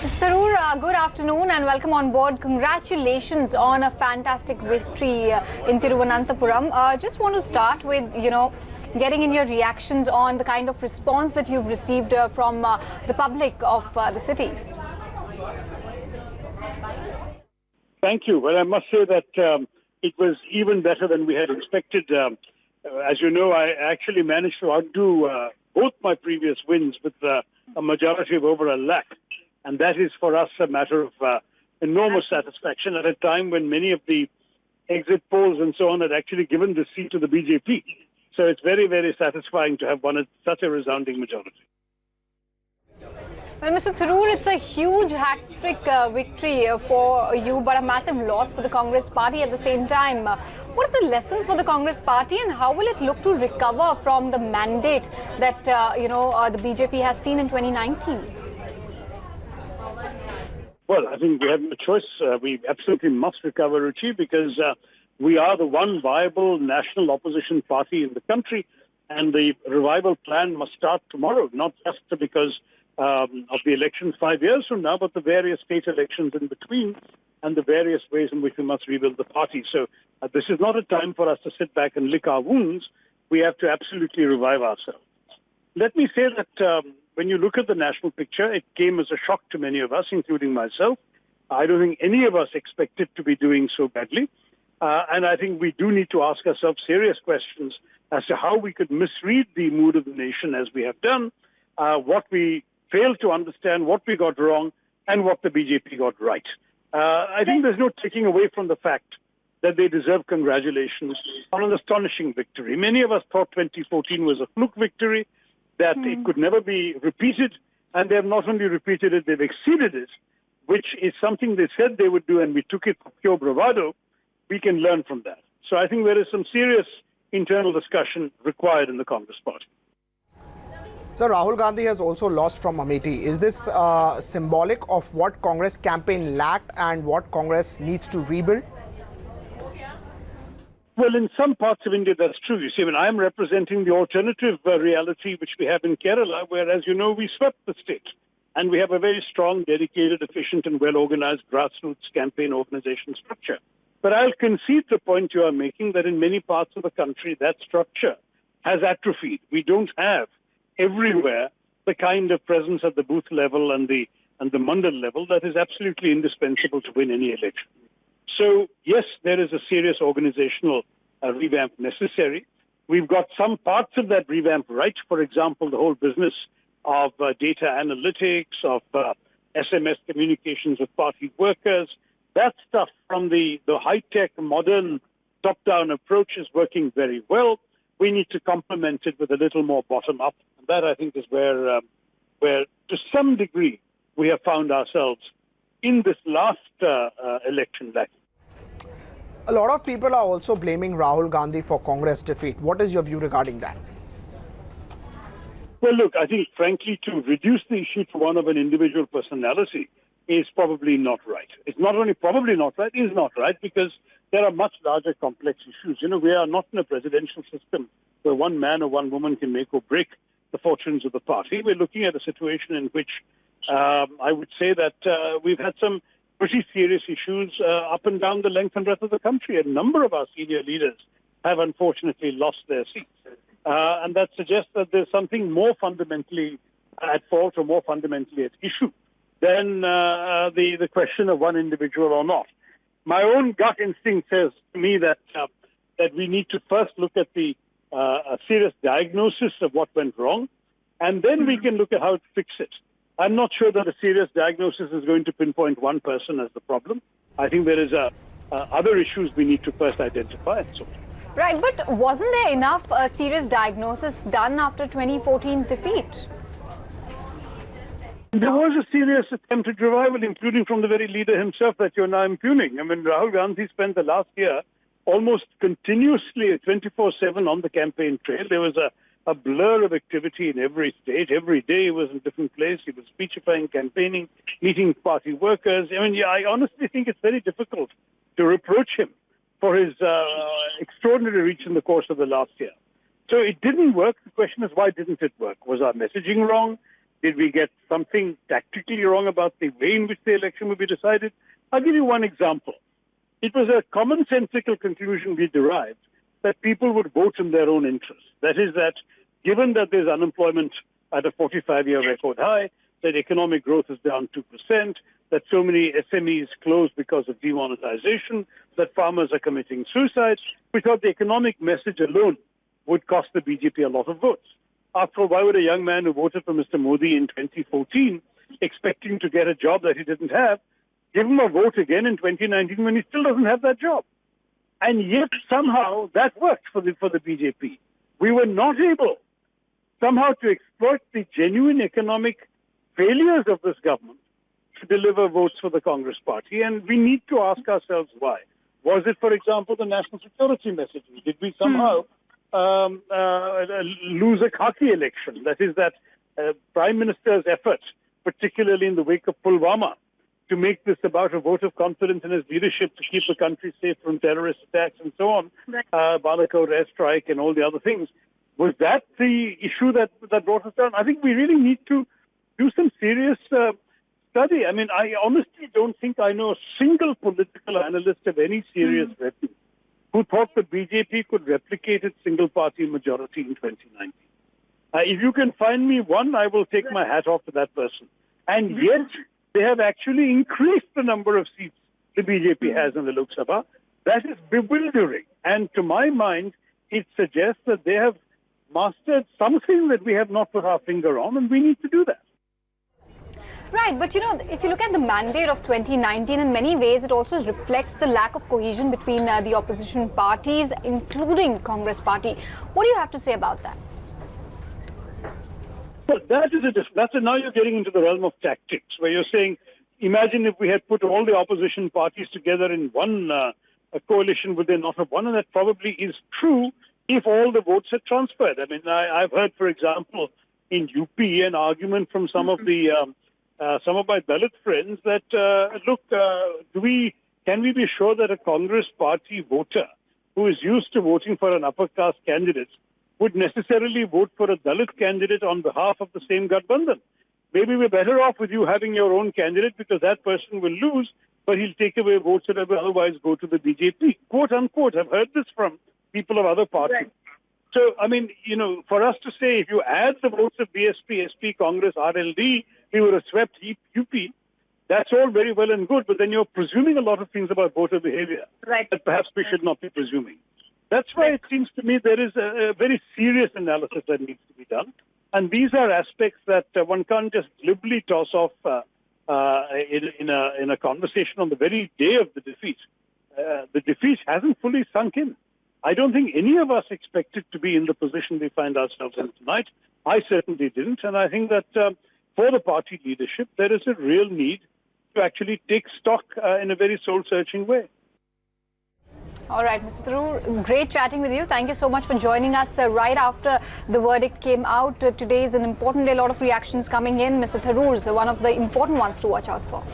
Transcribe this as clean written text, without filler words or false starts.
Tharoor, good afternoon and welcome on board. Congratulations on a fantastic victory in Thiruvananthapuram. Just want to start with, getting in your reactions on the kind of response that you've received from the public of the city. Thank you. Well, I must say that it was even better than we had expected. As you know, I actually managed to outdo both my previous wins with a majority of over 1 lakh. And that is for us a matter of enormous satisfaction at a time when many of the exit polls and so on had actually given the seat to the BJP. So it's very, very satisfying to have won such a resounding majority. Well, Mr. Tharoor, it's a huge hat-trick victory for you, but a massive loss for the Congress party at the same time. What are the lessons for the Congress party and how will it look to recover from the mandate that, the BJP has seen in 2019? Well, I think we have no choice. We absolutely must recover, Ruchi, because we are the one viable national opposition party in the country, and the revival plan must start tomorrow, not just because of the elections 5 years from now, but the various state elections in between and the various ways in which we must rebuild the party. So this is not a time for us to sit back and lick our wounds. We have to absolutely revive ourselves. Let me say that when you look at the national picture, it came as a shock to many of us, including myself. I don't think any of us expected to be doing so badly. And I think we do need to ask ourselves serious questions as to how we could misread the mood of the nation as we have done, what we failed to understand, what we got wrong, and what the BJP got right. I think there's no taking away from the fact that they deserve congratulations on an astonishing victory. Many of us thought 2014 was a fluke victory, that it could never be repeated, and they have not only repeated it, they've exceeded it, which is something they said they would do, and we took it for pure bravado. We can learn from that. So I think there is some serious internal discussion required in the Congress party. Sir, Rahul Gandhi has also lost from Amethi. Is this symbolic of what Congress campaign lacked and what Congress needs to rebuild? Well, in some parts of India, that's true. You see, when I'm representing the alternative reality which we have in Kerala, where, as you know, we swept the state. And we have a very strong, dedicated, efficient and well-organized grassroots campaign organization structure. But I'll concede the point you are making that in many parts of the country, that structure has atrophied. We don't have everywhere the kind of presence at the booth level and the mandal level that is absolutely indispensable to win any election. So, yes, there is a serious organizational revamp necessary. We've got some parts of that revamp right. For example, the whole business of data analytics, of SMS communications with party workers. That stuff from the high-tech, modern, top-down approach is working very well. We need to complement it with a little more bottom-up. And that, I think, is where to some degree, we have found ourselves in this last election lacking. A lot of people are also blaming Rahul Gandhi for Congress defeat. What is your view regarding that? Well, look, I think, frankly, to reduce the issue to one of an individual personality is probably not right. It's not only probably not right, it is not right, because there are much larger complex issues. You know, we are not in a presidential system where one man or one woman can make or break the fortunes of the party. We're looking at a situation in which I would say that we've had some pretty serious issues up and down the length and breadth of the country. A number of our senior leaders have unfortunately lost their seats. And that suggests that there's something more fundamentally at fault or more fundamentally at issue than the question of one individual or not. My own gut instinct says to me that we need to first look at the serious diagnosis of what went wrong, and then we can look at how to fix it. I'm not sure that a serious diagnosis is going to pinpoint one person as the problem. I think there is other issues we need to first identify and sort. Right, but wasn't there enough serious diagnosis done after 2014's defeat? There was a serious attempt at revival, including from the very leader himself that you're now impugning. I mean, Rahul Gandhi spent the last year almost continuously 24/7 on the campaign trail. There was a blur of activity in every state. Every day he was in a different place. He was speechifying, campaigning, meeting party workers. I mean, I honestly think it's very difficult to reproach him for his extraordinary reach in the course of the last year. So it didn't work. The question is, why didn't it work? Was our messaging wrong? Did we get something tactically wrong about the way in which the election would be decided? I'll give you one example. It was a commonsensical conclusion we derived that people would vote in their own interest. That is that given that there's unemployment at a 45-year record high, that economic growth is down 2%, that so many SMEs closed because of demonetization, that farmers are committing suicide, we thought the economic message alone would cost the BJP a lot of votes. After all, why would a young man who voted for Mr. Modi in 2014, expecting to get a job that he didn't have, give him a vote again in 2019 when he still doesn't have that job? And yet somehow that worked for the BJP. We were not able somehow to exploit the genuine economic failures of this government to deliver votes for the Congress party. And we need to ask ourselves why. Was it, for example, the national security messaging? Did we somehow lose a khaki election? That is that Prime Minister's efforts, particularly in the wake of Pulwama, to make this about a vote of confidence in his leadership to keep the country safe from terrorist attacks and so on, Balakot airstrike and all the other things. Was that the issue that brought us down? I think we really need to do some serious study. I mean, I honestly don't think I know a single political analyst of any serious repute who thought the BJP could replicate its single-party majority in 2019. If you can find me one, I will take my hat off to that person. And yet, they have actually increased the number of seats the BJP has in the Lok Sabha. That is bewildering. And to my mind, it suggests that they have mastered something that we have not put our finger on, and we need to do that. Right, but you know, if you look at the mandate of 2019, in many ways it also reflects the lack of cohesion between the opposition parties, including Congress party. What do you have to say about that? Well, now you're getting into the realm of tactics, where you're saying, imagine if we had put all the opposition parties together in one coalition, would they not have won? And that probably is true if all the votes had transferred. I mean, I've heard, for example, in UP, an argument from some of my Dalit friends that, can we be sure that a Congress party voter who is used to voting for an upper caste candidate would necessarily vote for a Dalit candidate on behalf of the same Gathbandhan? Maybe we're better off with you having your own candidate because that person will lose, but he'll take away votes that would otherwise go to the BJP. Quote unquote. I've heard this from people of other parties. Right. So, I mean, you know, for us to say if you add the votes of BSP, SP, Congress, RLD, we would have swept UP, that's all very well and good, but then you're presuming a lot of things about voter behavior that perhaps we should not be presuming. That's why it seems to me there is a very serious analysis that needs to be done. And these are aspects that one can't just glibly toss off in a conversation on the very day of the defeat. The defeat hasn't fully sunk in. I don't think any of us expected to be in the position we find ourselves in tonight. I certainly didn't. And I think that for the party leadership, there is a real need to actually take stock in a very soul-searching way. All right, Mr. Tharoor, great chatting with you. Thank you so much for joining us right after the verdict came out. Today is an important day, a lot of reactions coming in. Mr. Tharoor is one of the important ones to watch out for.